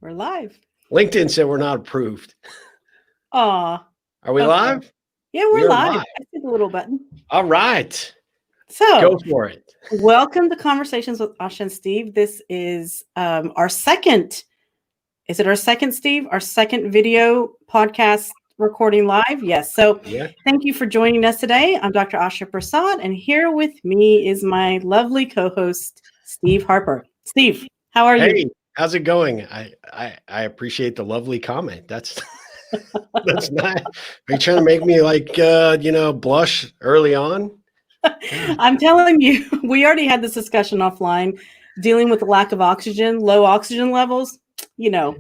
We're live. LinkedIn said we're not approved. Aw. Are we Okay. live? Yeah, We we're are live. live. I see the little button. All right. So, Go for it. welcome to Conversations with Asha and Steve. This is our second, is it our second, Steve? Our second video podcast recording live? Yes. So, Yeah. thank you for joining us today. I'm Dr. Asha Prasad, and here with me is my lovely co-host, Steve Harper. Steve, how are you? Hey, how's it going? I appreciate the lovely comment. That's that's not. Are you trying to make me like blush early on? I'm telling you, we already had this discussion offline, dealing with the lack of oxygen, low oxygen levels. Yeah.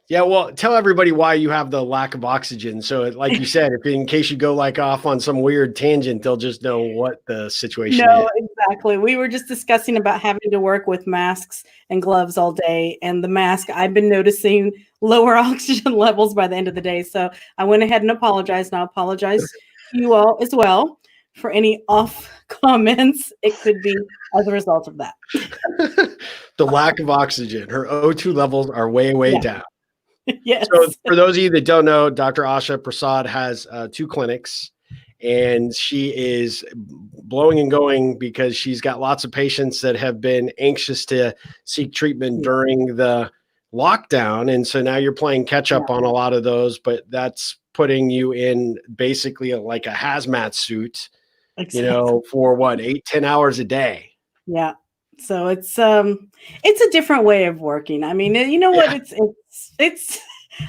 Yeah. Well, tell everybody why you have the lack of oxygen. So, like you said, if in case you go like off on some weird tangent, they'll just know what the situation is. No, exactly. We were just discussing about having to work with masks and gloves all day. And the mask, I've been noticing lower oxygen levels by the end of the day. So I went ahead and apologized. And I apologize to you all as well for any off comments. It could be as a result of that. The lack of oxygen. Her O2 levels are way down. Yes. So for those of you that don't know, Dr. Asha Prasad has 2 clinics, and she is blowing and going because she's got lots of patients that have been anxious to seek treatment during the lockdown. And so now you're playing catch up on a lot of those, but that's putting you in basically like a hazmat suit, for what, 8-10 hours a day. Yeah. So it's a different way of working. I mean, you know what? It's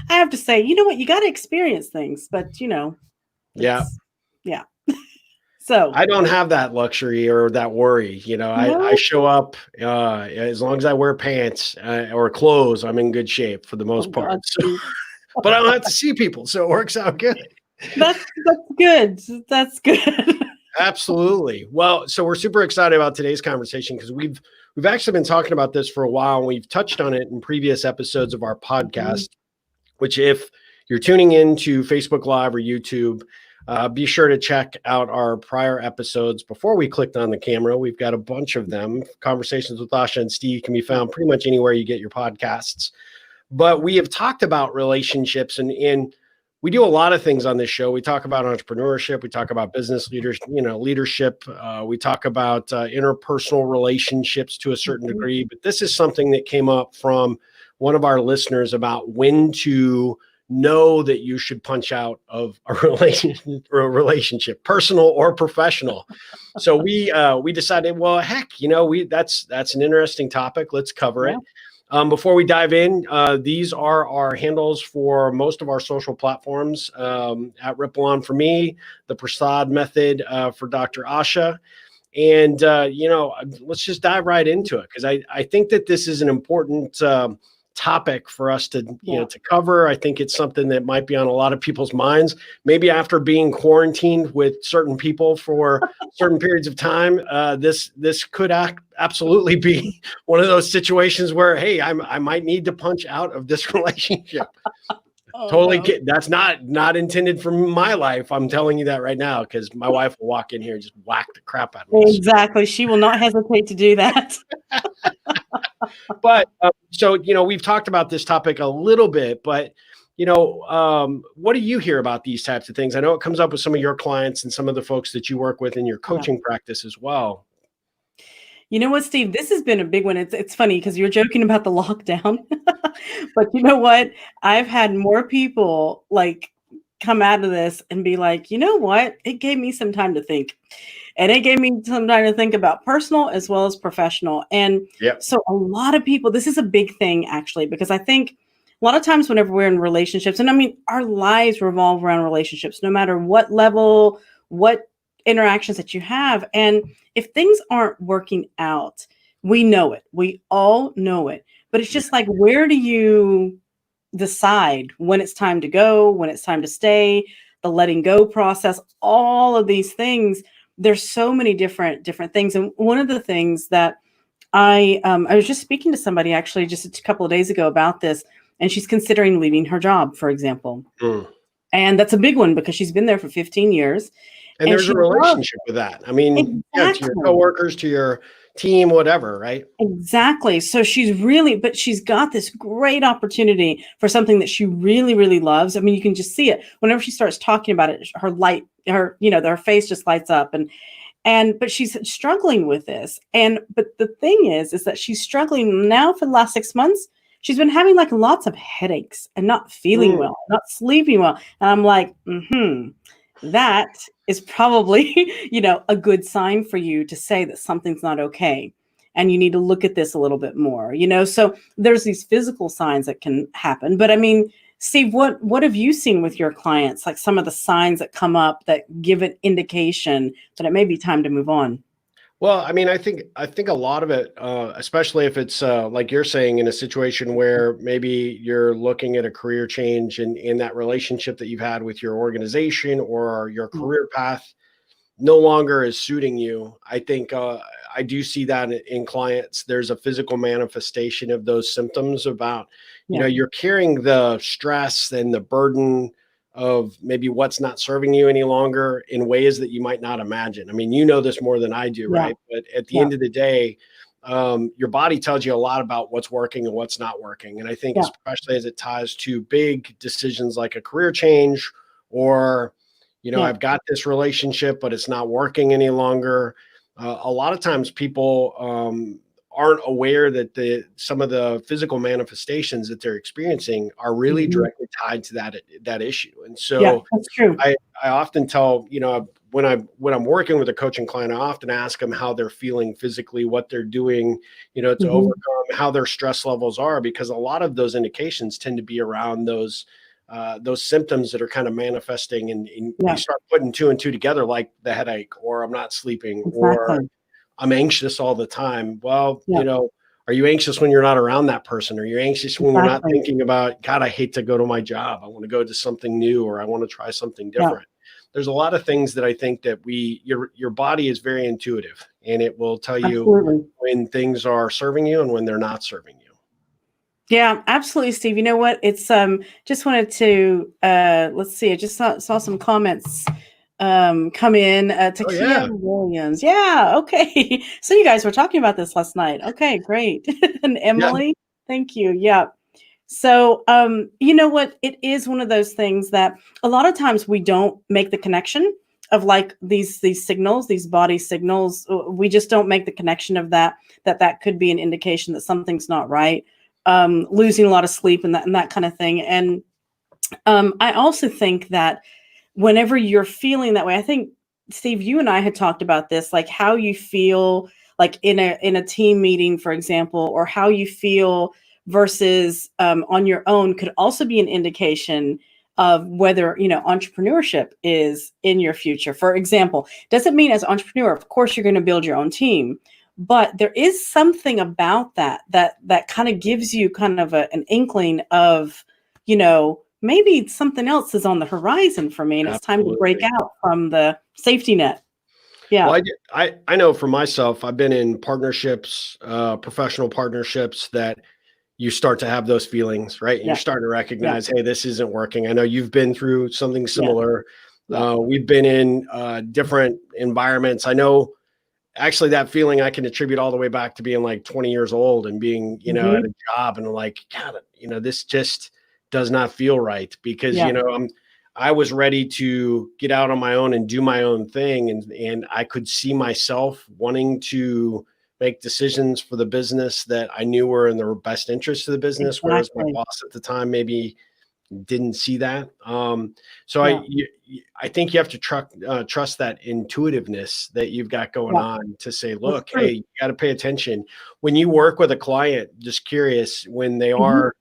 I have to say, you know what, you got to experience things, but yeah. So I don't have that luxury or that worry. I show up as long as I wear pants or clothes, I'm in good shape for the most part. So, but I don't have to see people, so it works out good. That's good. That's good. Absolutely. Well, so we're super excited about today's conversation because we've actually been talking about this for a while, and we've touched on it in previous episodes of our podcast, which if you're tuning into Facebook Live or YouTube, be sure to check out our prior episodes before we clicked on the camera. We've got a bunch of them. Conversations with Asha and Steve can be found pretty much anywhere you get your podcasts. But we have talked about relationships, and we do a lot of things on this show. We talk about entrepreneurship. We talk about business leaders, leadership. We talk about interpersonal relationships to a certain degree. But this is something that came up from one of our listeners about when to know that you should punch out of a relationship, personal or professional. So we decided, well, heck, that's an interesting topic. Let's cover it. Before we dive in, these are our handles for most of our social platforms, at Ripple On for me, the Prasad Method for Dr. Asha. And, let's just dive right into it, because I think that this is an important topic for us to cover. I think it's something that might be on a lot of people's minds, maybe after being quarantined with certain people for certain periods of time. This could absolutely be one of those situations where, hey, I might need to punch out of this relationship. Totally. That's not intended for my life. I'm telling you that right now, because my wife will walk in here and just whack the crap out of me. Exactly. She will not hesitate to do that. But so, we've talked about this topic a little bit, but, what do you hear about these types of things? I know it comes up with some of your clients and some of the folks that you work with in your coaching practice as well. You know what, Steve, this has been a big one. It's funny because you're joking about the lockdown, but you know what? I've had more people like come out of this and be like, you know what? It gave me some time to think. And it gave me some time to think about personal as well as professional. And so a lot of people, this is a big thing actually, because I think a lot of times whenever we're in relationships, and I mean, our lives revolve around relationships, no matter what level, what interactions that you have. And if things aren't working out, we know it. We all know it. But it's just like, where do you decide when it's time to go, when it's time to stay, the letting go process, all of these things? There's so many different things. And one of the things that I was just speaking to somebody actually just a couple of days ago about this, and she's considering leaving her job, for example. And that's a big one because she's been there for 15 years. And there's a relationship with that. I mean, to your coworkers, to team, whatever, right? Exactly. So but she's got this great opportunity for something that she really, really loves. I mean, you can just see it whenever she starts talking about it, her face just lights up, but she's struggling with this. But the thing is that she's struggling now for the last 6 months. She's been having like lots of headaches and not feeling well, not sleeping well. And I'm like, that is probably, a good sign for you to say that something's not okay. And you need to look at this a little bit more, So there's these physical signs that can happen. But I mean, Steve, what have you seen with your clients? Like some of the signs that come up that give an indication that it may be time to move on. Well, I mean, I think a lot of it, especially if it's like you're saying, in a situation where maybe you're looking at a career change in that relationship that you've had with your organization or your Yeah. career path no longer is suiting you. I think I do see that in clients. There's a physical manifestation of those symptoms about, Yeah. you're carrying the stress and the burden of maybe what's not serving you any longer in ways that you might not imagine. I mean, you know this more than I do, Yeah. right? But at the Yeah. end of the day, your body tells you a lot about what's working and what's not working. And I think, Yeah. especially as it ties to big decisions like a career change, or Yeah. I've got this relationship, but it's not working any longer. A lot of times people aren't aware that some of the physical manifestations that they're experiencing are really Mhm. directly tied to that issue. And Yeah, so that's true. I often tell, when I'm working with a coaching client, I often ask them how they're feeling physically, what they're doing, to Mhm. overcome, how their stress levels are, because a lot of those indications tend to be around those symptoms that are kind of manifesting, and you Yeah, start putting two and two together, like the headache, or I'm not sleeping, or exactly. I'm anxious all the time. Well, Yeah, are you anxious when you're not around that person? Are you anxious when you're not exactly. thinking about, God, I hate to go to my job, I want to go to something new, or I want to try something Yeah, different? There's a lot of things that I think that your body is very intuitive, and it will tell you absolutely. when things are serving you and when they're not serving you. Yeah, absolutely, Steve. You know what? It's just wanted to let's see. I just saw some comments come in. Oh Takia yeah. Williams. Yeah, okay. So you guys were talking about this last night. Okay, great. And Yeah. Emily, thank you. Yeah. So you know what? It is one of those things that a lot of times we don't make the connection of like these signals, these body signals. We just don't make the connection of that could be an indication that something's not right. Losing a lot of sleep and that kind of thing. And I also think that whenever you're feeling that way, I think Steve, you and I had talked about this, like how you feel like in a team meeting, for example, or how you feel versus on your own could also be an indication of whether entrepreneurship is in your future. For example, doesn't mean as an entrepreneur, of course, you're going to build your own team, but there is something about that kind of gives you kind of an inkling of maybe something else is on the horizon for me and it's time to break Absolutely. out from the safety net. Well, Yeah. I know for myself, I've been in partnerships, professional partnerships, that you start to have those feelings, right? And you're Yeah. starting to Yeah. recognize, hey, this isn't working. I know you've been through something Yeah. similar. Yeah. We've been in different environments. I know, actually, that feeling I can attribute all the way back to being like 20 years old and being, at Hmm. a job, and like, God, this just does not feel right, because, Yeah. I was ready to get out on my own and do my own thing. And I could see myself wanting to make decisions for the business that I knew were in the best interest of the business. Whereas my Exactly. boss at the time maybe didn't see that. So Yeah. I think you have to trust that intuitiveness that you've got going Yeah. on, to say, That's look, true. hey, you got to pay attention when you work with a client. Just curious, when they Hmm. are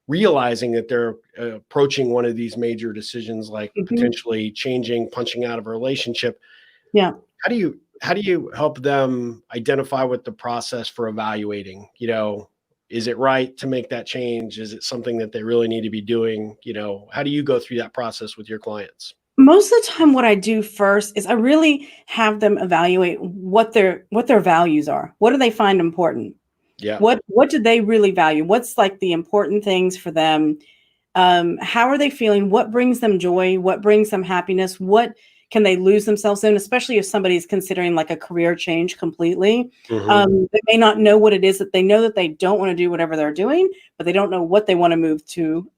realizing that they're approaching one of these major decisions, like Hmm. potentially changing, punching out of a relationship, Yeah. how do you help them identify what the process for evaluating, is it right to make that change? Is it something that they really need to be doing? How do you go through that process with your clients? Most of the time what I do first is I really have them evaluate what their values are. What do they find important? Yeah. What do they really value? What's like the important things for them? How are they feeling? What brings them joy? What brings them happiness? What can they lose themselves in, especially if somebody's considering like a career change completely. They may not know what it is that they know that they don't want to do whatever they're doing, but they don't know what they want to move to.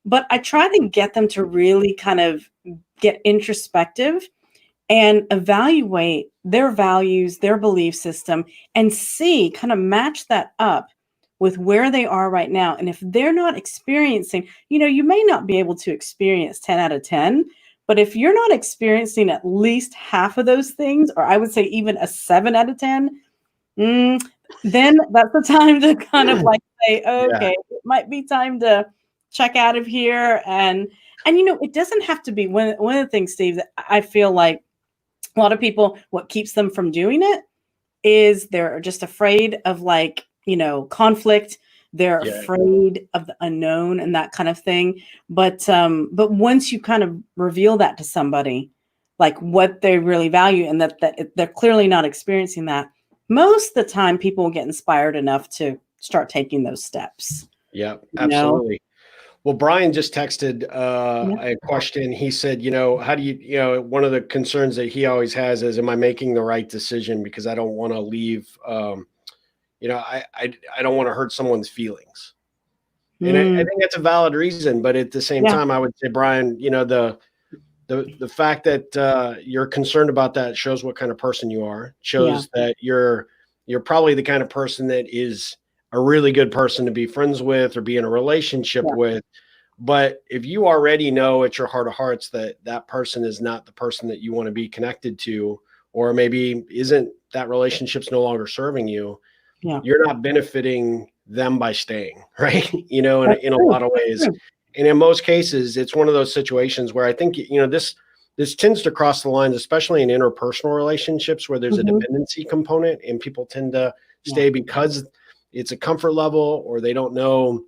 But I try to get them to really kind of get introspective and evaluate their values, their belief system, and see, kind of match that up with where they are right now. And if they're not experiencing, you may not be able to experience 10 out of 10, but if you're not experiencing at least half of those things, or I would say even a 7 out of 10, then that's the time to kind of like say, okay, it might be time to check out of here. And it doesn't have to be one of the things, Steve, that I feel like a lot of people, what keeps them from doing it is they're just afraid of like, conflict. They're afraid of the unknown and that kind of thing. But once you kind of reveal that to somebody, like what they really value, and that they're clearly not experiencing that, most of the time people will get inspired enough to start taking those steps. Yeah, absolutely. Well, Brian just texted a question. He said, how do you, one of the concerns that he always has is, am I making the right decision? Because I don't want to leave, I don't want to hurt someone's feelings. And I think that's a valid reason. But at the same time, I would say, Brian, the fact that you're concerned about that shows what kind of person you are, shows that you're probably the kind of person that is a really good person to be friends with or be in a relationship with. But if you already know at your heart of hearts that that person is not the person that you want to be connected to, or maybe that relationship's no longer serving you, you're not benefiting them by staying, right? In a lot of ways. And in most cases, it's one of those situations where I think, this tends to cross the lines, especially in interpersonal relationships where there's a dependency component, and people tend to stay because it's a comfort level, or they don't know,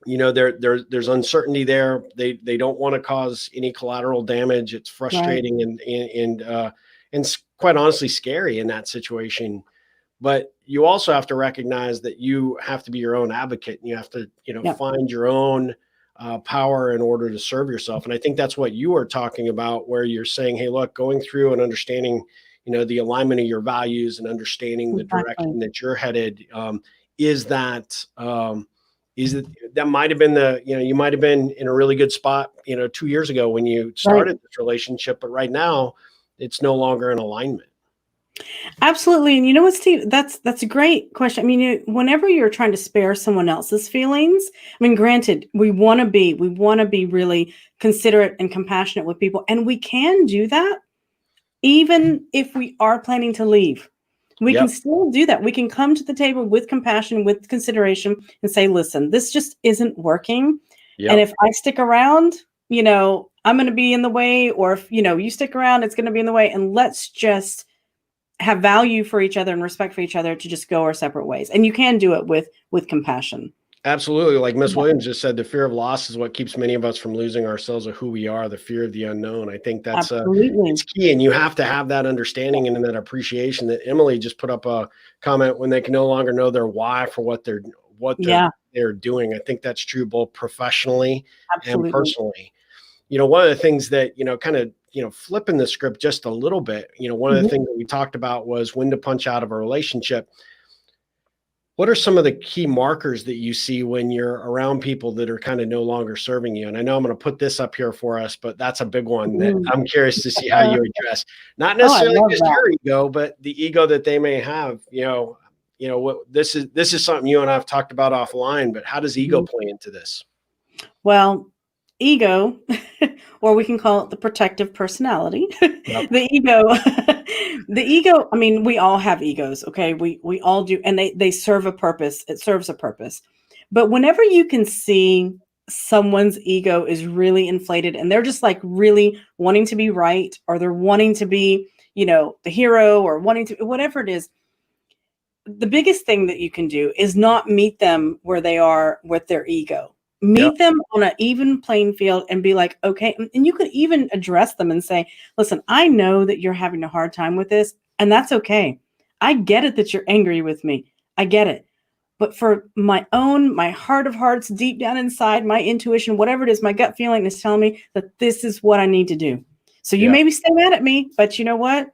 there's uncertainty there. They don't want to cause any collateral damage. It's frustrating and quite honestly scary in that situation. But you also have to recognize that you have to be your own advocate, and you have to, find your own power in order to serve yourself. And I think that's what you were talking about, where you're saying, hey, look, going through and understanding, the alignment of your values and understanding the direction that you're headed, that might have been you might have been in a really good spot, 2 years ago when you started this relationship, but right now it's no longer in alignment. Absolutely. And you know what, Steve, that's a great question. I mean, whenever you're trying to spare someone else's feelings, I mean, granted, we want to be really considerate and compassionate with people. And we can do that even if we are planning to leave. We can still do that. We can come to the table with compassion, with consideration, and say, listen, this just isn't working. And if I stick around, I'm going to be in the way, or if, you stick around, it's going to be in the way. And let's just have value for each other and respect for each other to just go our separate ways. And you can do it with compassion. Absolutely. Like Miss Williams just said, the fear of loss is what keeps many of us from losing ourselves of who we are, the fear of the unknown. I think that's it's key. And you have to have that understanding and that appreciation. That Emily just put up a comment, when they can no longer know their why for what they're doing. I think that's true both professionally and personally. One of the things that, kind of, flipping the script just a little bit, one of the things that we talked about was when to punch out of a relationship. What are some of the key markers that you see when you're around people that are kind of no longer serving you? And I know I'm going to put this up here for us, but that's a big one that I'm curious to see how you address. Not necessarily just your ego, but the ego that they may have. What this is something you and I have talked about offline, but how does ego play into this? Well, ego, or we can call it the protective personality. The ego, I mean, we all have egos, okay? We all do, and they serve a purpose. It serves a purpose. But whenever you can see someone's ego is really inflated and they're just like really wanting to be right, or they're wanting to be, the hero, or wanting to, whatever it is, the biggest thing that you can do is not meet them where they are with their ego. Meet them on an even playing field and be like, okay. And you could even address them and say, listen, I know that you're having a hard time with this, and that's okay. I get it that you're angry with me. I get it. But for my heart of hearts, deep down inside, my intuition, whatever it is, my gut feeling is telling me that this is what I need to do. So you Yeah. maybe stay mad at me, but you know what?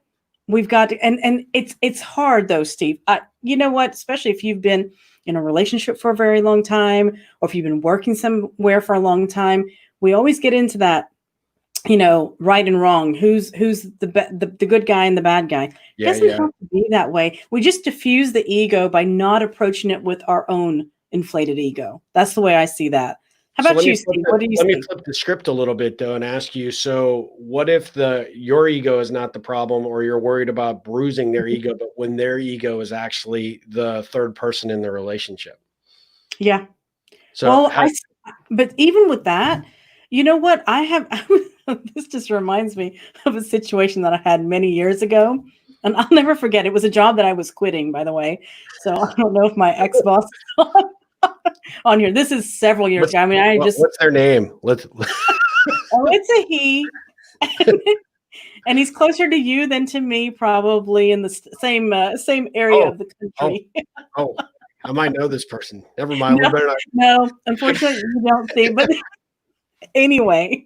We've got to, and it's hard though, Steve. You know what? Especially if you've been in a relationship for a very long time, or if you've been working somewhere for a long time, we always get into that, right and wrong. Who's the good guy and the bad guy? It Yeah. doesn't Yeah. have to be that way. We just diffuse the ego by not approaching it with our own inflated ego. That's the way I see that. How So about you, Steve? What do you let me see? flip the script a little bit though and ask you, so what if your ego is not the problem, or you're worried about bruising their ego, but when their ego is actually the third person in the relationship? Yeah. So Well, but even with that, you know what? I have this just reminds me of a situation that I had many years ago, and I'll never forget. It was a job that I was quitting, by the way. So I don't know if my ex-boss is on here. This is several years ago. I mean, what's their name? oh, it's a he. And he's closer to you than to me, probably in the same area Oh, of the oh, country. oh, I might know this person. Never mind. We No, better not. no, unfortunately, you don't see. But anyway,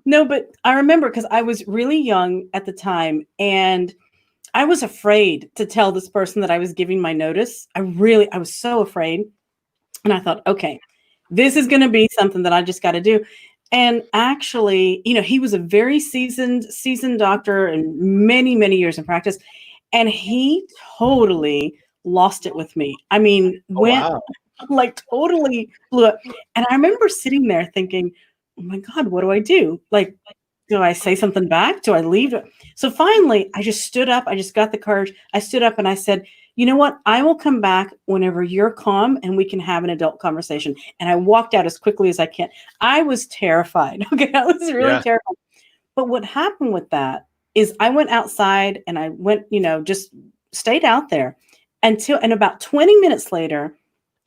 no, but I remember because I was really young at the time, and I was afraid to tell this person that I was giving my notice. I was so afraid. And I thought, okay, this is going to be something that I just got to do. And actually, he was a very seasoned doctor and many, many years in practice. And he totally lost it with me. I mean, Oh, went wow. like totally blew up. And I remember sitting there thinking, oh my God, what do I do? Like, do I say something back? Do I leave? So finally, I just stood up. I just got the courage. I stood up and I said, you know what? I will come back whenever you're calm and we can have an adult conversation. And I walked out as quickly as I can. I was terrified. Okay. I was really Yeah. terrified. But what happened with that is I went outside and I went, just stayed out there and about 20 minutes later,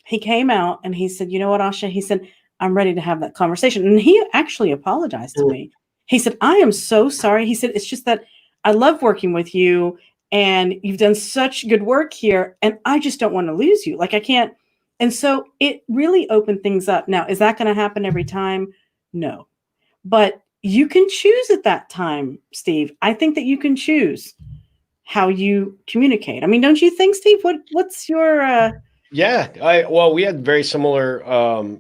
he came out and he said, you know what, Asha? He said, I'm ready to have that conversation. And he actually apologized to Mm. me. He said, I am so sorry. He said, it's just that I love working with you and you've done such good work here. And I just don't want to lose you. Like I can't. And so it really opened things up. Now, is that going to happen every time? No. But you can choose at that time, Steve. I think that you can choose how you communicate. I mean, don't you think, Steve? What's your Yeah, we had very similar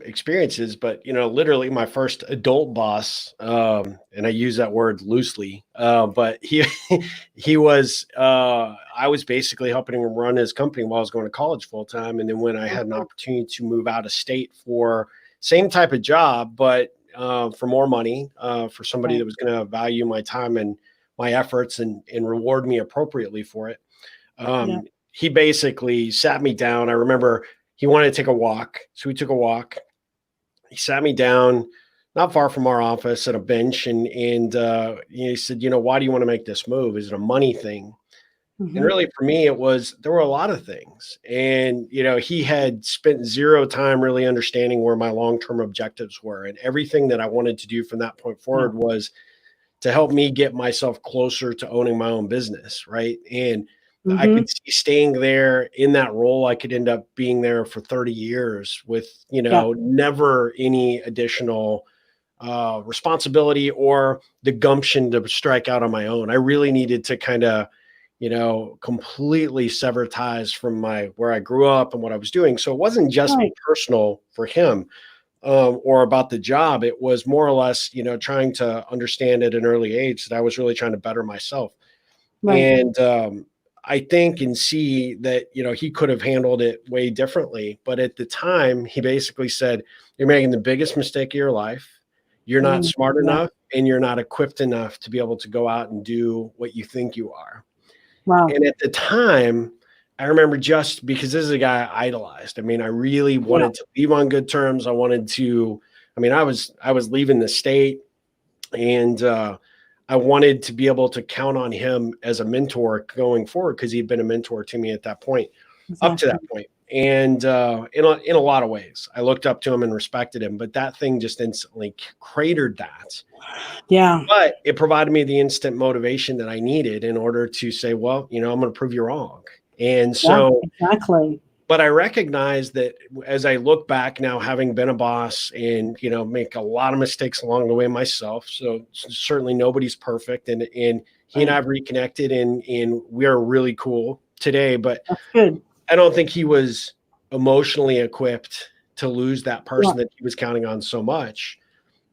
experiences, but literally my first adult boss, and I use that word loosely, but he he was I was basically helping him run his company while I was going to college full time, and then when I had an opportunity to move out of state for same type of job, but for more money, for somebody that right? was going to value my time and my efforts and reward me appropriately for it. Yeah. Um, he basically sat me down. I remember he wanted to take a walk. So we took a walk. He sat me down not far from our office at a bench and he said, why do you want to make this move? Is it a money thing? And Hmm. really for me, there were a lot of things. And, he had spent zero time really understanding where my long-term objectives were. And everything that I wanted to do from that point Yeah. forward was to help me get myself closer to owning my own business. Right. And I Hmm. could see staying there in that role. I could end up being there for 30 years with, Yeah. never any additional responsibility or the gumption to strike out on my own. I really needed to kind of, completely sever ties from where I grew up and what I was doing. So it wasn't just Right. personal for him or about the job. It was more or less, trying to understand at an early age that I was really trying to better myself. Right. And I think and see that, he could have handled it way differently. But at the time, he basically said, you're making the biggest mistake of your life. You're not Mm, smart yeah. enough and you're not equipped enough to be able to go out and do what you think you are. Wow. And at the time, I remember just because this is a guy I idolized. I mean, I really Yeah. wanted to leave on good terms. I was leaving the state and I wanted to be able to count on him as a mentor going forward because he'd been a mentor to me at that point, up to Exactly. that point. And in a lot of ways, I looked up to him and respected him. But that thing just instantly cratered that. Yeah. But it provided me the instant motivation that I needed in order to say, well, I'm going to prove you wrong. And Yeah. so Exactly. But I recognize that as I look back now, having been a boss and, make a lot of mistakes along the way myself. So certainly nobody's perfect. And he and I Right. have reconnected and we are really cool today. But That's good. I don't think he was emotionally equipped to lose that Yeah, person that he was counting on so much.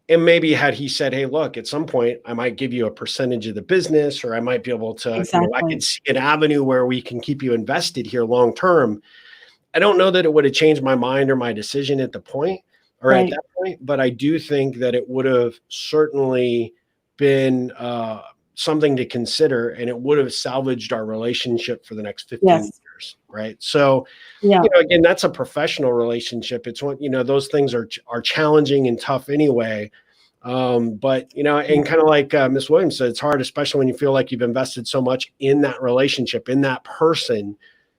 And maybe had he said, hey, look, at some point I might give you a percentage of the business, or I might be able to, I could exactly. see an avenue where we can keep you invested here long term. I don't know that it would have changed my mind or my decision at the point or at Right. that point, but I do think that it would have certainly been something to consider, and it would have salvaged our relationship for the next 15 Yes. years. Right. So, Yeah. again, that's a professional relationship. It's what, those things are challenging and tough anyway. But Yeah. and kind of like Miss Williams said, it's hard, especially when you feel like you've invested so much in that relationship, in that person,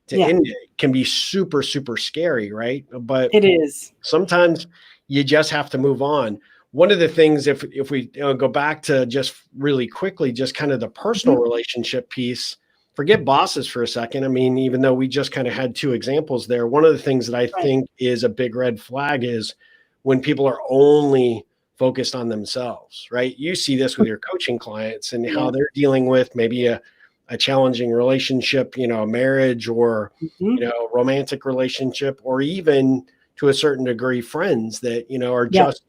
to Yeah. end it can be super, super scary, right? But It is. sometimes you just have to move on. One of the things, if we go back to just really quickly, just kind of the personal Mhm. relationship piece, forget bosses for a second. I mean, even though we just kind of had two examples there, one of the things that I Right. think is a big red flag is when people are only focused on themselves, right? You see this with your coaching clients and how Yes. they're dealing with maybe a challenging relationship, a marriage, or, Mhm. romantic relationship, or even to a certain degree, friends that, are Yeah. just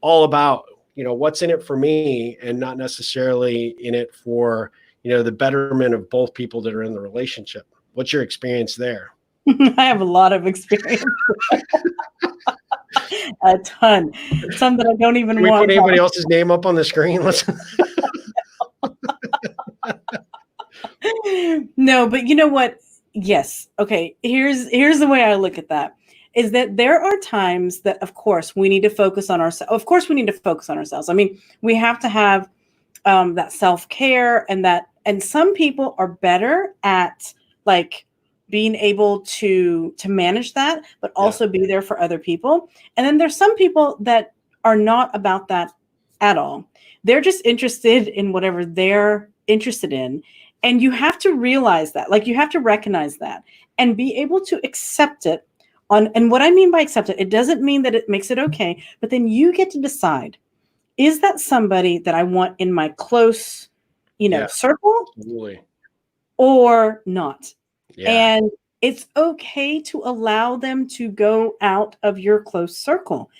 all about, what's in it for me and not necessarily in it for, the betterment of both people that are in the relationship. What's your experience there? I have a lot of experience, a ton, some that I don't Can even we put want anybody else's name up on the screen? Let's. to. No, but you know what? Yes. Okay. Here's the way I look at that is that there are times that of course we need to focus on ourselves. Of course we need to focus on ourselves. I mean, we have to have that self-care and some people are better at like being able to manage that but Yeah. also be there for other people, and then there's some people that are not about that at all. They're just interested in whatever they're interested in, and you have to realize that, like you have to recognize that and be able to accept it. And what I mean by accept it doesn't mean that it makes it okay, but then you get to decide, is that somebody that I want in my close, Yeah. circle Absolutely. or not? Yeah. And it's okay to allow them to go out of your close circle.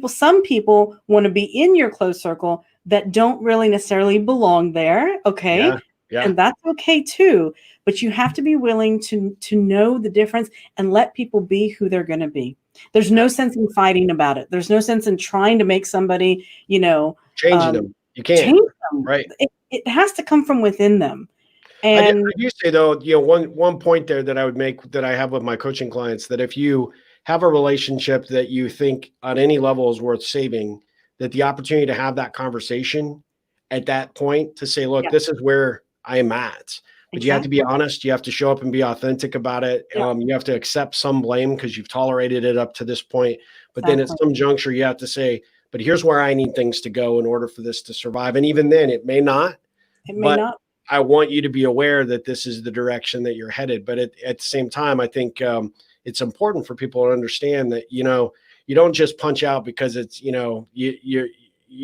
Some people want to be in your close circle that don't really necessarily belong there. Yeah. Okay. Yeah. And that's okay too. But you have to be willing to know the difference and let people be who they're going to be. There's no sense in fighting about it. There's no sense in trying to make somebody, Changing um, them. You can't. change them. Right. It has to come from within them. I And do say though, one point there that I would make, that I have with my coaching clients, that if you have a relationship that you think on any level is worth saving, that the opportunity to have that conversation at that point to say, look, yeah, this is where I am at. But you have to be exactly. honest. You have to show up and be authentic about it. Yeah, You have to accept some blame because you've tolerated it up to this point. But then at exactly. some juncture, you have to say, but here's where I need things to go in order for this to survive. And even then, it may not. It may But not. I want you to be aware that this is the direction that you're headed. But at the same time, I think it's important for people to understand that, you don't just punch out because it's, you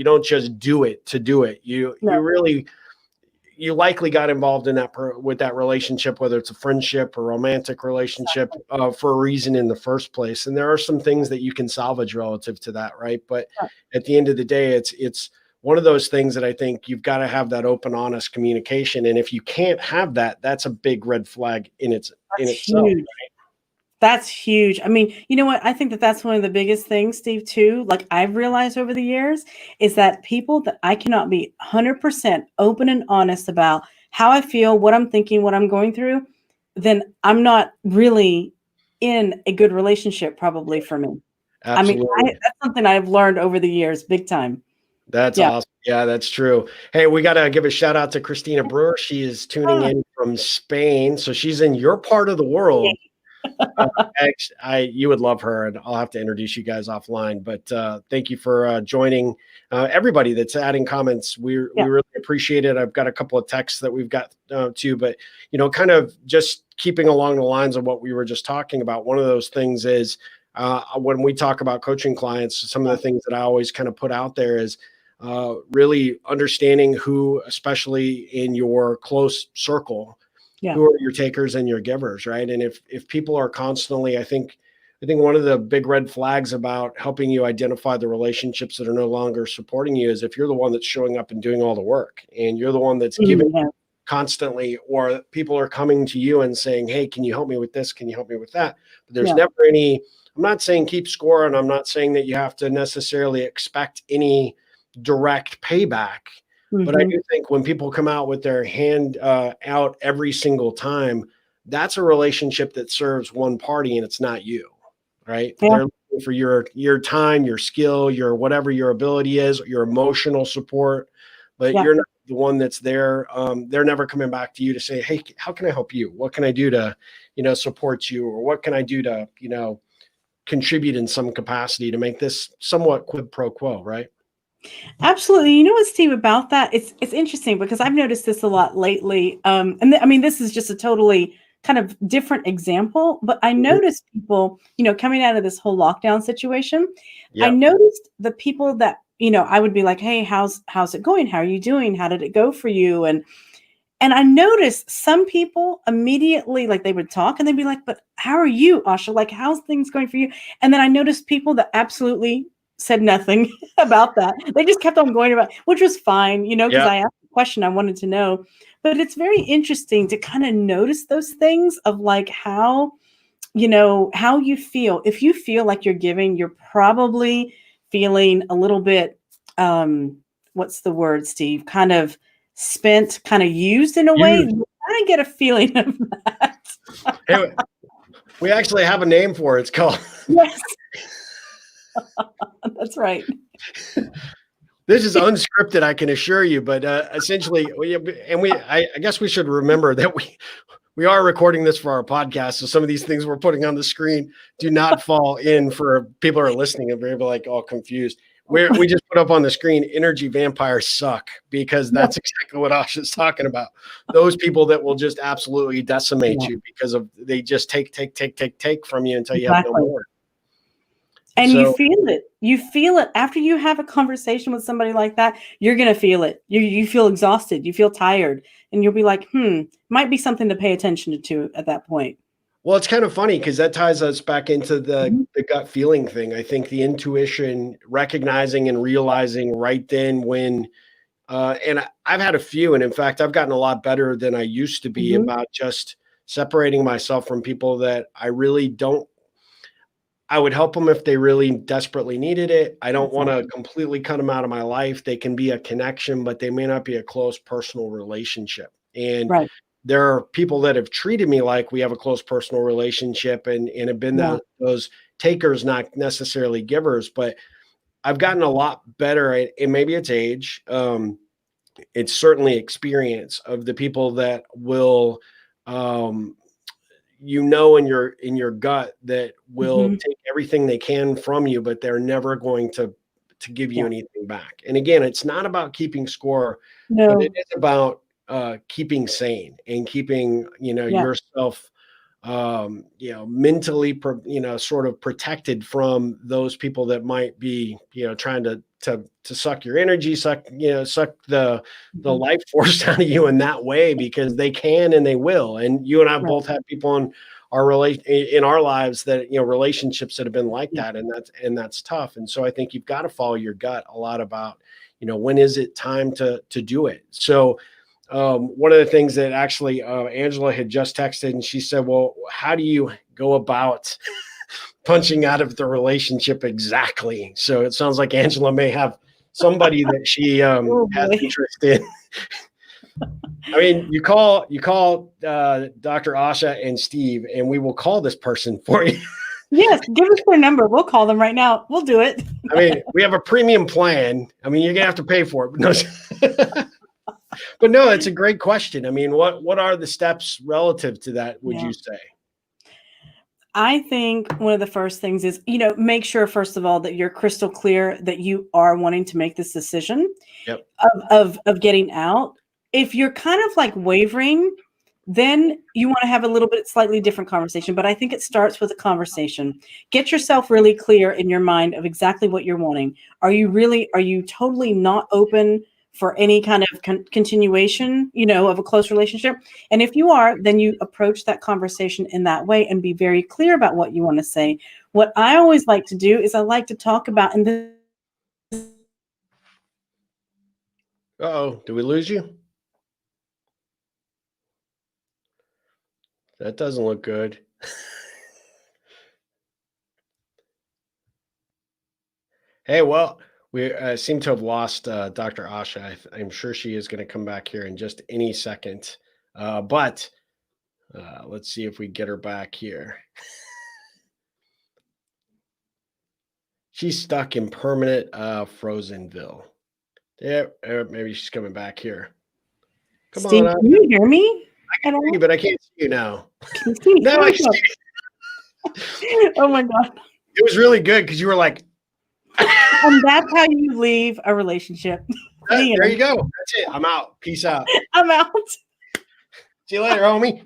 don't just do it to do it. No, You likely got involved in that with that relationship, whether it's a friendship or romantic relationship, exactly. for a reason in the first place. And there are some things that you can salvage relative to that, right? But Yeah, at the end of the day, it's one of those things that I think you've got to have that open, honest communication. And if you can't have that, that's a big red flag in that's itself. huge. That's huge. I mean, you know what? I think that that's one of the biggest things, Steve, too. Like I've realized over the years is that people that I cannot be 100% open and honest about how I feel, what I'm thinking, what I'm going through, then I'm not really in a good relationship, probably for me. I mean, Absolutely. that's something I've learned over the years, big time. That's Yeah. awesome. Yeah, that's true. Hey, we got to give a shout out to Christina Brewer. She is tuning Ah, in from Spain. So she's in your part of the world. You would love her, and I'll have to introduce you guys offline. But thank you for joining. Everybody that's adding comments, we Yeah. really appreciate it. I've got a couple of texts that we've got too, but kind of just keeping along the lines of what we were just talking about. One of those things is when we talk about coaching clients, some of the things that I always kind of put out there is really understanding who, especially in your close circle, Yeah. who are your takers and your givers, right? And if people are constantly, I think one of the big red flags about helping you identify the relationships that are no longer supporting you is if you're the one that's showing up and doing all the work, and you're the one that's giving Yeah. constantly, or people are coming to you and saying, hey, can you help me with this? Can you help me with that? But there's Yeah. never any, I'm not saying keep score, and I'm not saying that you have to necessarily expect any direct payback. But I Mhm. do think when people come out with their hand out every single time, that's a relationship that serves one party and it's not you, right? Yeah. They're looking for your time, your skill, your whatever your ability is, your emotional support, but Yeah. you're not the one that's there. They're never coming back to you to say, hey, how can I help you? What can I do to, support you? Or what can I do to, contribute in some capacity to make this somewhat quid pro quo, right? Absolutely. You know what, Steve, about that? It's interesting because I've noticed this a lot lately. I mean, this is just a totally kind of different example, but I Mhm. noticed people, coming out of this whole lockdown situation, I Yeah. noticed the people that, I would be like, hey, how's it going? How are you doing? How did it go for you? And I noticed some people immediately, like they would talk and they'd be like, but how are you, Asha? Like, how's things going for you? And then I noticed people that absolutely said nothing about that. They just kept on going about, which was fine, because Yeah. I asked a question I wanted to know. But it's very interesting to kind of notice those things of like how you feel. If you feel like you're giving, you're probably feeling a little bit, what's the word, Steve? Kind of spent, kind of used in a way. You, You kind of get a feeling of that. hey, we actually have a name for it. It's called, Yes, that's right. this is unscripted, I can assure you, but essentially, I guess we should remember that we are recording this for our podcast. So some of these things we're putting on the screen do not fall in for people who are listening and they're like all confused. We just put up on the screen, energy vampires suck, because Yeah, that's exactly what Asha's talking about. Those people that will just absolutely decimate yeah, you because they just take from you until you have no exactly. more. And you So feel it. You feel it after you have a conversation with somebody like that. You're gonna feel it. You feel exhausted. You feel tired, and you'll be like, might be something to pay attention to at that point. well, it's kind of funny because that ties us back into the Mhm, the gut feeling thing. I think the intuition, recognizing and realizing right then when, and I've had a few, and in fact, I've gotten a lot better than I used to be mhm, about just separating myself from people that I really don't. I would help them if they really desperately needed it. I don't want to exactly. completely cut them out of my life. They can be a connection, but they may not be a close personal relationship. And Right. there are people that have treated me like we have a close personal relationship, and have been Yeah. those takers, not necessarily givers. But I've gotten a lot better at, and maybe it's age. It's certainly experience of the people that will, um, in your gut, that will Mhm. take everything they can from you, but they're never going to give you Yeah. anything back. And again, it's not about keeping score, but it No. is about keeping sane and keeping Yeah. yourself mentally sort of protected from those people that might be trying to suck your energy, suck the Mhm. life force out of you in that way, because they can and they will. And you and I Right. both have people in our lives that relationships that have been like Yeah. that, and that's tough. And so I think you've got to follow your gut a lot about when is it time to do it. So one of the things that actually Angela had just texted, and she said, well, how do you go about punching out of the relationship exactly? So it sounds like Angela may have somebody that she Oh has boy. interest in. I mean, you call Dr. Asha and Steve, and we will call this person for you. Yes, give us their number. We'll call them right now. We'll do it. I mean, we have a premium plan. I mean, you're gonna have to pay for it. But no, but no, it's a great question. I mean, what are the steps relative to that, would Yeah. you say? I think one of the first things is, make sure first of all that you're crystal clear that you are wanting to make this decision Yep. of getting out. If you're kind of like wavering, then you want to have a little bit slightly different conversation. But I think it starts with a conversation. Get yourself really clear in your mind of exactly what you're wanting. Are you totally not open for any kind of continuation, of a close relationship? And if you are, then you approach that conversation in that way and be very clear about what you want to say. What I always like to do is I like to talk about, and this Uh-oh, did we lose you? That doesn't look good. Hey, well, we seem to have lost Dr. Asha. I'm sure she is going to come back here in just any second. But let's see if we get her back here. She's stuck in permanent Frozenville. Yeah, maybe she's coming back here. Come Steve, on, can you hear me? I can hear you, but I can't see you now. Can you see me? Now I see you. Oh my God. It was really good because you were like, and that's how you leave a relationship. there you go. That's it. I'm out. Peace out. I'm out. See you later, homie.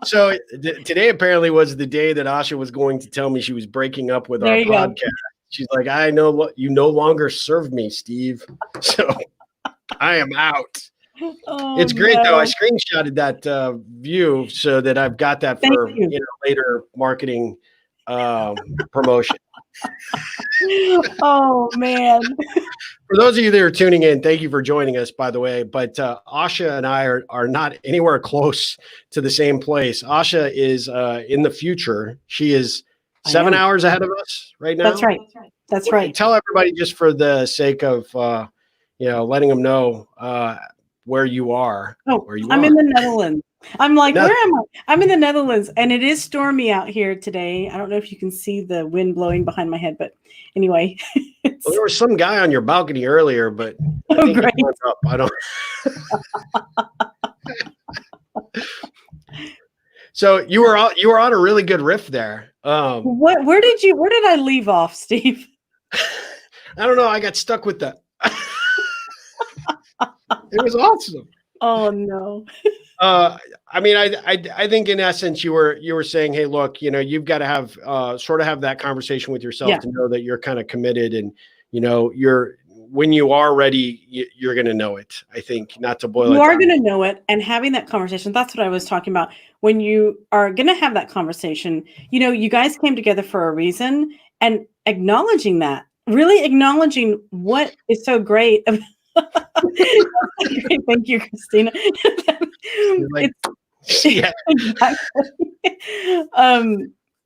So today apparently was the day that Asha was going to tell me she was breaking up with our podcast. Go. She's like, I know you no longer serve me, Steve. So I am out. Oh, it's great though. I screenshotted that view so that I've got that for later marketing promotion. Oh man. For those of you that are tuning in, thank you for joining us, by the way. But Asha and I are not anywhere close to the same place. Asha is in the future. She is 7 hours ahead of us right now. That's right. That's right. Tell everybody, just for the sake of letting them know where you are. I'm in the Netherlands. I'm like, where am I? I'm in the Netherlands, and it is stormy out here today. I don't know if you can see the wind blowing behind my head, but anyway. Well, there was some guy on your balcony earlier, but great. I don't. So you were on a really good riff there. Where did I leave off, Steve? I don't know. I got stuck with that. It was awesome. Oh no. I mean, I think in essence you were saying, hey, look, you've got to have sort of have that conversation with yourself to know that you're kind of committed, and when you are ready, you're going to know it. I think, not to boil it down. You are going to know it, and having that conversation. That's what I was talking about. When you are going to have that conversation, you guys came together for a reason, and acknowledging that, really acknowledging what is so great. Thank you, Christina. Exactly.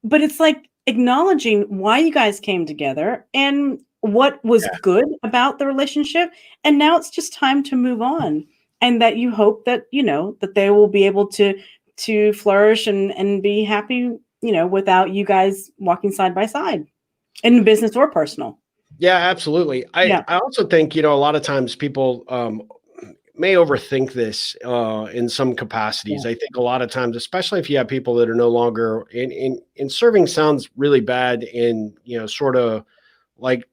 But it's like acknowledging why you guys came together and what was good about the relationship, and now it's just time to move on, and that you hope that that they will be able to flourish and be happy, without you guys walking side by side in business or personal. Yeah, absolutely. I also think, a lot of times people may overthink this in some capacities. I think a lot of times, especially if you have people that are no longer in serving, sounds really bad, and, sort of like,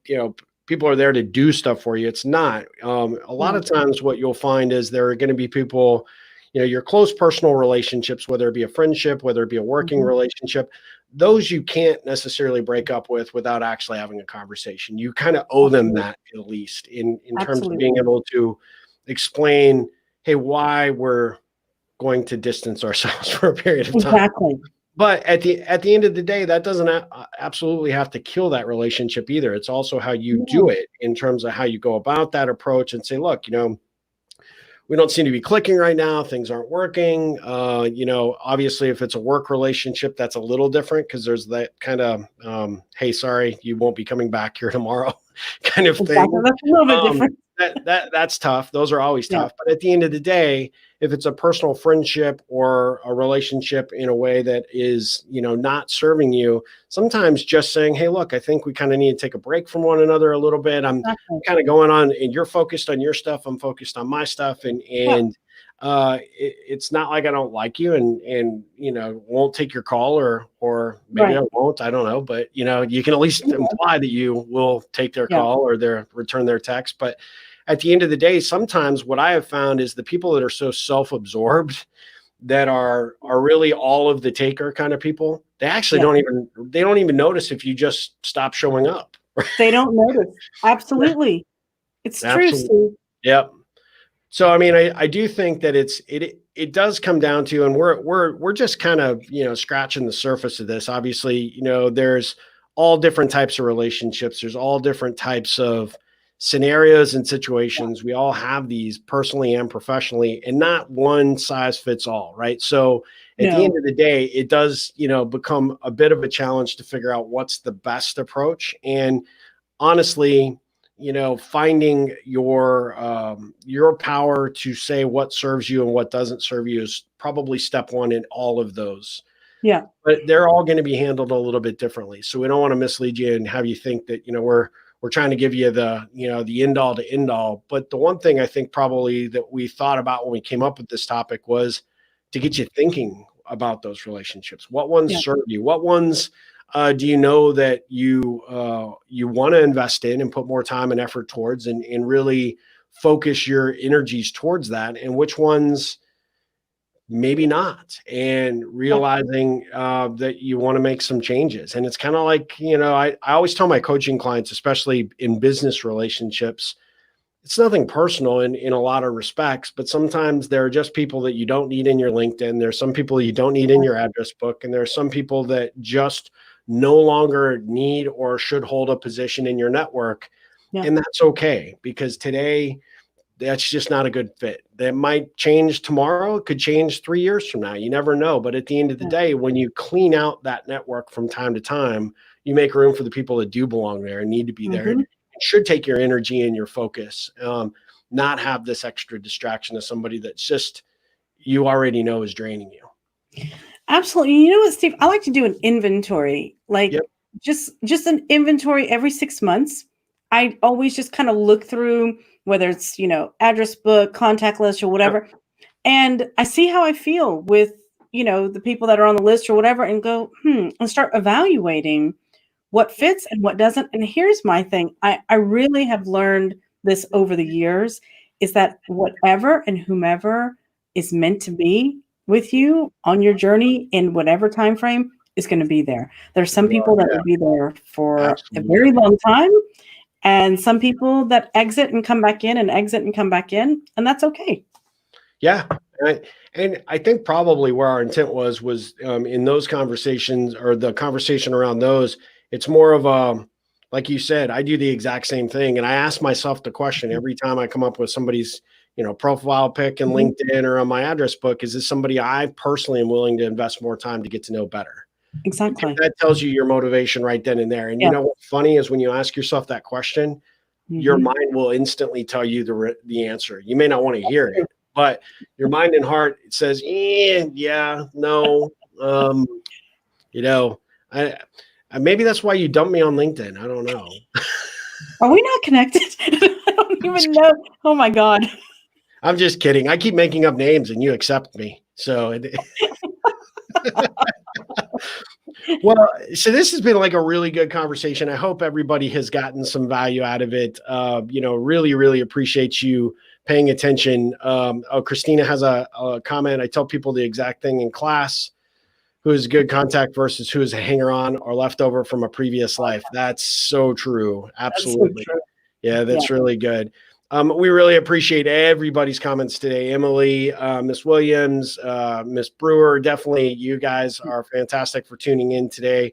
people are there to do stuff for you. It's not. A lot of times what you'll find is there are going to be people, your close personal relationships, whether it be a friendship, whether it be a working relationship, those you can't necessarily break up with without actually having a conversation. You kind of owe them that, at least in terms of being able to explain, hey, why we're going to distance ourselves for a period of time. Exactly. But at the end of the day, that doesn't absolutely have to kill that relationship either. It's also how you do it, in terms of how you go about that approach, and say, look, we don't seem to be clicking right now. Things aren't working. Obviously, if it's a work relationship, that's a little different, because there's that kind of, hey, sorry, you won't be coming back here tomorrow kind of thing. That's a little bit different. That's tough. Those are always tough. But at the end of the day, if it's a personal friendship or a relationship in a way that is, not serving you, sometimes just saying, hey, look, I think we kind of need to take a break from one another a little bit. I'm kind of going on, and you're focused on your stuff. I'm focused on my stuff. And it's not like I don't like you and won't take your call, or maybe I Right. won't. I don't know, but you can at least Yeah. imply that you will take their Yeah. call or their return their text. But at the end of the day, sometimes what I have found is the people that are so self-absorbed, that are really all of the taker kind of people, they actually Yeah. don't even notice if you just stop showing up. They don't notice. Absolutely. It's true, Absolutely. Steve. Yep. So I mean, I do think that it does come down to, and we're just kind of scratching the surface of this. Obviously, there's all different types of relationships. There's all different types of scenarios and Yeah. situations. We all have these personally and professionally, and not one size fits all, right? So at the end No. of the day, it does become a bit of a challenge to figure out what's the best approach. And honestly, finding your power to say what serves you and what doesn't serve you is probably step one in all of those. Yeah. But they're all going to be handled a little bit differently. So we don't want to mislead you and have you think that we're trying to give you the end all to end all. But the one thing I think probably that we thought about when we came up with this topic was to get you thinking about those relationships. What ones Yeah. serve you? What ones do you know that you want to invest in and put more time and effort towards, and really focus your energies towards that, and which ones maybe not, and Yeah. realizing that you want to make some changes. And it's kind of like, I always tell my coaching clients, especially in business relationships, it's nothing personal in a lot of respects, but sometimes there are just people that you don't need in your LinkedIn. There's some people you don't need in your address book. And there are some people that just no longer need or should hold a position in your network. Yeah. And that's okay, because today that's just not a good fit. That might change tomorrow. It could change 3 years from now. You never know. But at the end of the Yeah. day, when you clean out that network from time to time, you make room for the people that do belong there and need to be there. And Mhm. it should take your energy and your focus, not have this extra distraction of somebody that's just, you already know, is draining you. Absolutely. You know what, Steve? I like to do an inventory, like Yep. just an inventory every 6 months. I always just kind of look through whether it's, address book, contact list, or Yep. whatever. And I see how I feel with, the people that are on the list or whatever, and go, and start evaluating what fits and what doesn't. And here's my thing. I really have learned this over the years, is that whatever and whomever is meant to be with you on your journey in whatever time frame is going to be there. There's some Well, people that yeah, will be there for a very absolutely. long time, and some people that exit and come back in and exit and come back in, and that's okay. Yeah. And I think probably where our intent was in those conversations, or the conversation around those, it's more of a, like you said, I do the exact same thing. And I ask myself the question every time I come up with somebody's, profile pic in Mhm. LinkedIn or on my address book: is this somebody I personally am willing to invest more time to get to know better? Because Exactly. that tells you your motivation right then and there. And Yeah. what's funny is when you ask yourself that question, your Mhm. mind will instantly tell you the answer. You may not want to hear True. it, but your mind and heart says, yeah, no, um, you know, I, maybe that's why you dumped me on LinkedIn. I don't know. Are we not connected? I don't even know. Oh my God. I'm just kidding. I keep making up names and you accept me. So, well, so this has been like a really good conversation. I hope everybody has gotten some value out of it. Really, really appreciate you paying attention. Oh, Christina has a comment. I tell people the exact thing in class: who is a good contact versus who is a hanger on or leftover from a previous life. That's so true. That's so Absolutely. true. Yeah, Yeah. that's really good. We really appreciate everybody's comments today. Emily, Miss Williams, Miss Brewer, definitely you guys are fantastic for tuning in today.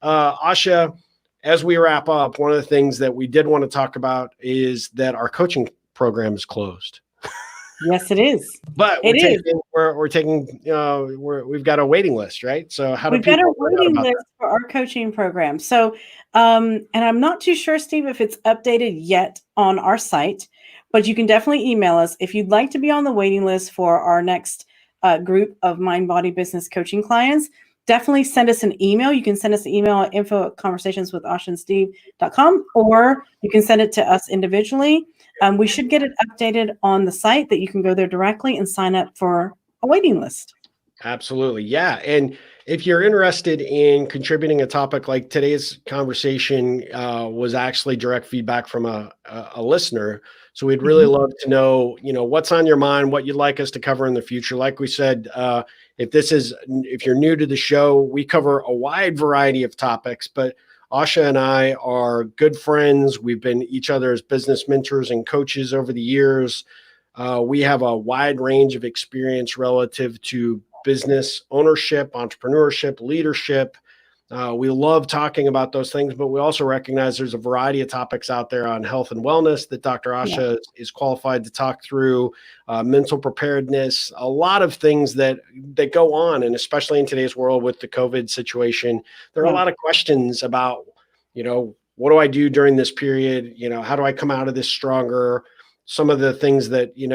Asha, as we wrap up, one of the things that we did want to talk about is that our coaching program is closed. Yes, it is. But It is. we've got a waiting list, right? So how do We've got a people find out waiting about list that? for our coaching program. So, and I'm not too sure, Steve, if it's updated yet on our site, but you can definitely email us if you'd like to be on the waiting list for our next group of mind body business coaching clients. definitely send us an email. You can send us an email at info@conversationswithashandsteve.com, or you can send it to us individually. We should get it updated on the site that you can go there directly and sign up for a waiting list. Absolutely. Yeah. And if you're interested in contributing a topic like today's conversation was actually direct feedback from a listener. So we'd really love to know, what's on your mind, what you'd like us to cover in the future. Like we said, if you're new to the show, we cover a wide variety of topics, but Asha and I are good friends. We've been each other's business mentors and coaches over the years. We have a wide range of experience relative to business ownership, entrepreneurship, leadership. We love talking about those things, but we also recognize there's a variety of topics out there on health and wellness that Dr. Asha is qualified to talk through, mental preparedness, a lot of things that go on. And especially in today's world with the COVID situation, there are a lot of questions about, what do I do during this period? How do I come out of this stronger? Some of the things that, you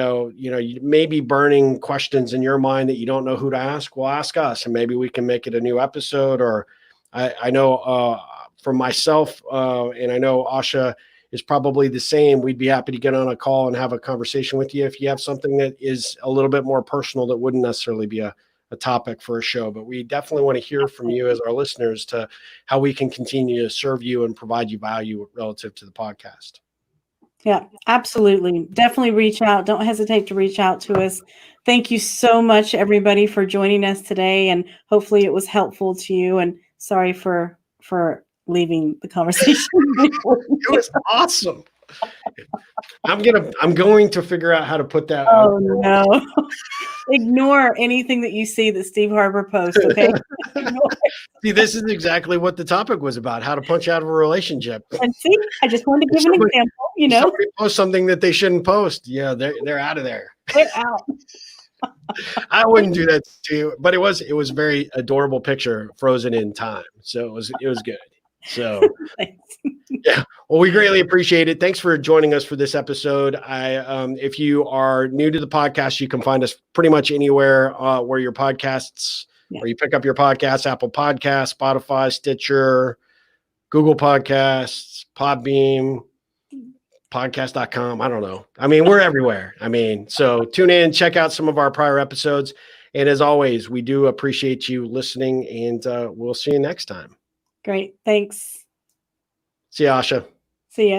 may be burning questions in your mind that you don't know who to ask. Well, ask us, and maybe we can make it a new episode. Or I know for myself, and I know Asha is probably the same. We'd be happy to get on a call and have a conversation with you if you have something that is a little bit more personal that wouldn't necessarily be a topic for a show. But we definitely want to hear from you as our listeners to how we can continue to serve you and provide you value relative to the podcast. Yeah, absolutely. Definitely reach out. Don't hesitate to reach out to us. Thank you so much, everybody, for joining us today. And hopefully it was helpful to you. And sorry for leaving the conversation. It was awesome. I'm going to figure out how to put that on. Oh, no. Ignore anything that you see that Steve Harper posts, okay? See, this is exactly what the topic was about, how to punch out of a relationship. And see, I just wanted to give an example, Somebody post something that they shouldn't post. Yeah, they're out of there. They're out. I wouldn't do that to you, but it was a very adorable picture frozen in time. So it was good. So yeah, well, we greatly appreciate it. Thanks for joining us for this episode. If you are new to the podcast, you can find us pretty much anywhere where your podcasts, where you pick up your podcasts: Apple Podcasts, Spotify, Stitcher, Google Podcasts, Podbeam, podcast.com. I don't know. I mean, we're everywhere. So tune in, check out some of our prior episodes. And as always, we do appreciate you listening, and we'll see you next time. Great. Thanks. See you, Asha. See ya.